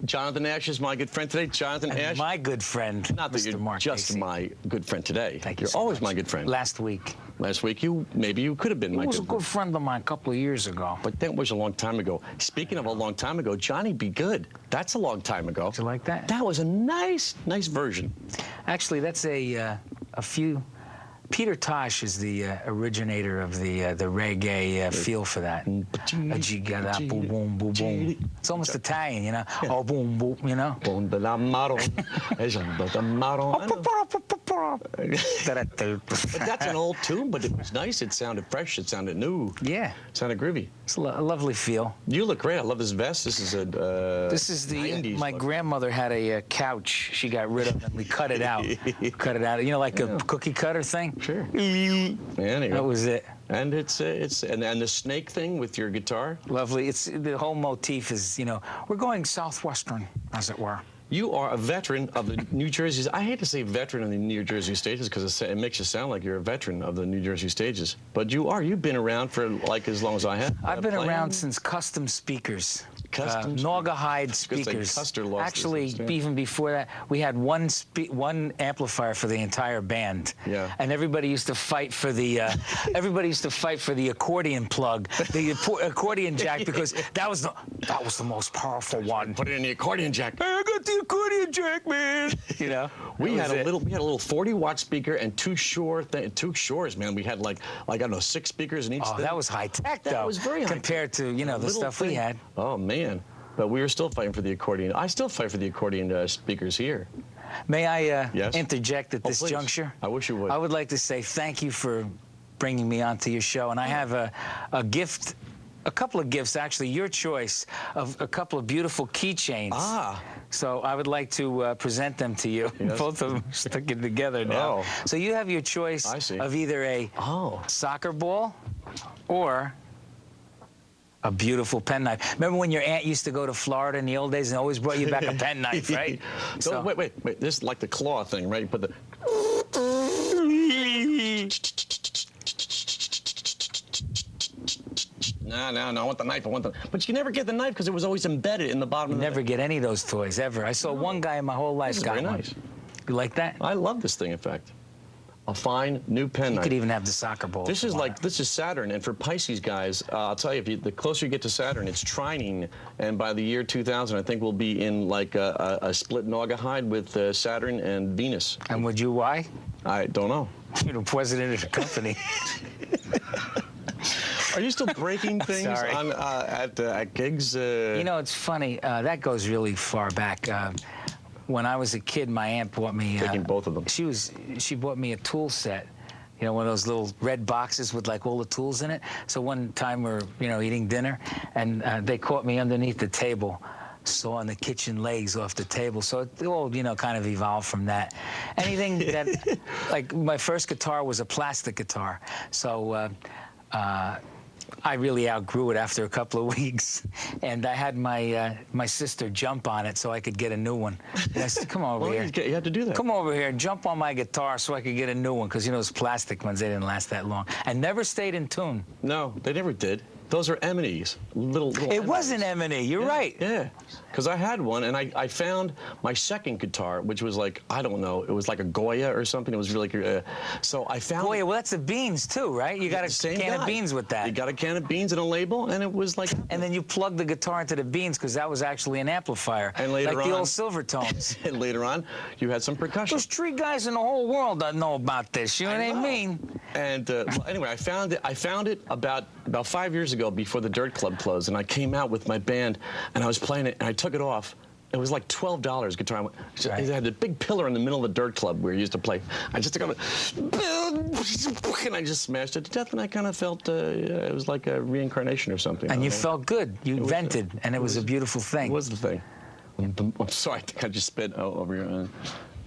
Jonathn Ashe is my good friend today. Jonathn Ashe. My good friend, Not that Mr. you're Mark just Dacey. my good friend today. Thank you You're so always much. my good friend. Last week. Last week, maybe you could have been my He was good a good friend of mine a couple of years ago. But that was a long time ago. Speaking of a long time ago, Johnny Be Good. That's a long time ago. Did you like that? That was a nice version. Actually, that's a few. Peter Tosh is the originator of the reggae feel for that. Boom, boom, boom, boom. It's almost Italian, you know. Yeah. Oh, boom, boom, you know. But that's an old tune, but it was nice. It sounded fresh. It sounded new. Yeah. It sounded groovy. It's a lovely feel. You look great. I love this vest. This is a This is the 90s my look. grandmother had a couch she got rid of and we cut it out. Cut it out. You know, like a cookie cutter thing? Sure. Anyway. That was it. And it's and the snake thing with your guitar. Lovely. It's the whole motif is, you know, we're going southwestern, as it were. You are a veteran of the New Jersey. I hate to say veteran of the New Jersey stages because it makes you sound like you're a veteran of the New Jersey stages. But you are. You've been around for like as long as I have. I've been around since custom speakers. Custom Naugahyde speakers. Custer lost Actually, this, yeah. even before that, we had one amplifier for the entire band. Yeah. And everybody used to fight for the accordion plug, the accordion jack, because that was the most powerful one. Put it in the accordion jack. I got the accordion jack, man. You know. We had a little 40-watt speaker and two Shores, man. We had like I don't know 6 speakers in each. Oh, that was high tech, though. That was very high compared to the stuff we had. Oh man, but we were still fighting for the accordion. I still fight for the accordion speakers here. May I yes? interject at this Please. juncture? I wish you would. I would like to say thank you for bringing me onto your show, and I have a gift. A couple of gifts, actually, your choice of a couple of beautiful keychains. Ah. So I would like to present them to you. Yes. Both of them sticking together now. Oh. So you have your choice I see. of either a soccer ball or a beautiful penknife. Remember when your aunt used to go to Florida in the old days and always brought you back a penknife, right? So wait. This is like the claw thing, right? You put the. No, I want the knife. But you never get the knife because it was always embedded in the bottom of the... Never get any of those toys, ever. I saw one guy in my whole life This is got very one. nice. You like that? I love this thing, in fact. A fine new pen You knife. could even have the soccer ball. This is Saturn, and for Pisces guys, I'll tell you, the closer you get to Saturn, it's trining, and by the year 2000, I think we'll be in like a split Naugahyde with Saturn and Venus. And would you why? I don't know. You're the president of the company. Are you still breaking things Sorry. on, at gigs? You know, it's funny. That goes really far back. When I was a kid, my aunt bought me. Taking both of them. She bought me a tool set. You know, one of those little red boxes with like all the tools in it. So one time we're eating dinner, and they caught me underneath the table, sawing the kitchen legs off the table. So it all kind of evolved from that. Anything that, like my first guitar was a plastic guitar. So. I really outgrew it after a couple of weeks, and I had my sister jump on it so I could get a new one. And I said, "Come over here." You had to do that. Come over here and jump on my guitar so I could get a new one, because those plastic ones, they didn't last that long, and never stayed in tune. No, they never did. Those are M&Es, little It wasn't M&E. You're right. Yeah, because I had one, and I found my second guitar, which was like, I don't know, it was like a Goya or something. It was really, so I found... Goya, well, that's the beans, too, right? You got a can of beans with that. You got a can of beans and a label, and it was like... And then you plug the guitar into the beans, because that was actually an amplifier. And later like on, the old Silvertones. And later on, you had some percussion. There's 3 guys in the whole world that know about this. You know what I mean? And well, anyway, I found it about 5 years ago, before the Dirt Club closed, and I came out with my band, and I was playing it, and I took it off. It was like $12 guitar. It had a big pillar in the middle of the Dirt Club where you used to play. I just took it off, and I just smashed it to death, and I kind of felt it was like a reincarnation or something. And you felt good. You vented, and it was a beautiful thing. It was the thing. I'm sorry, I think I just spit over your...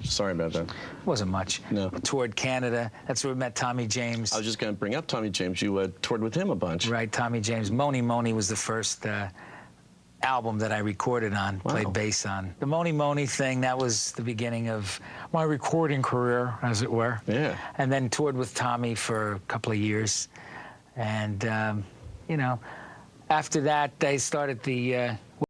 Sorry about that. It wasn't much. No. Toured Canada. That's where we met Tommy James. I was just going to bring up Tommy James. You toured with him a bunch. Right, Tommy James. Mony Mony was the first album that I recorded on, played bass on. The Mony Mony thing, that was the beginning of my recording career, as it were. Yeah. And then toured with Tommy for a couple of years. And, after that, they started the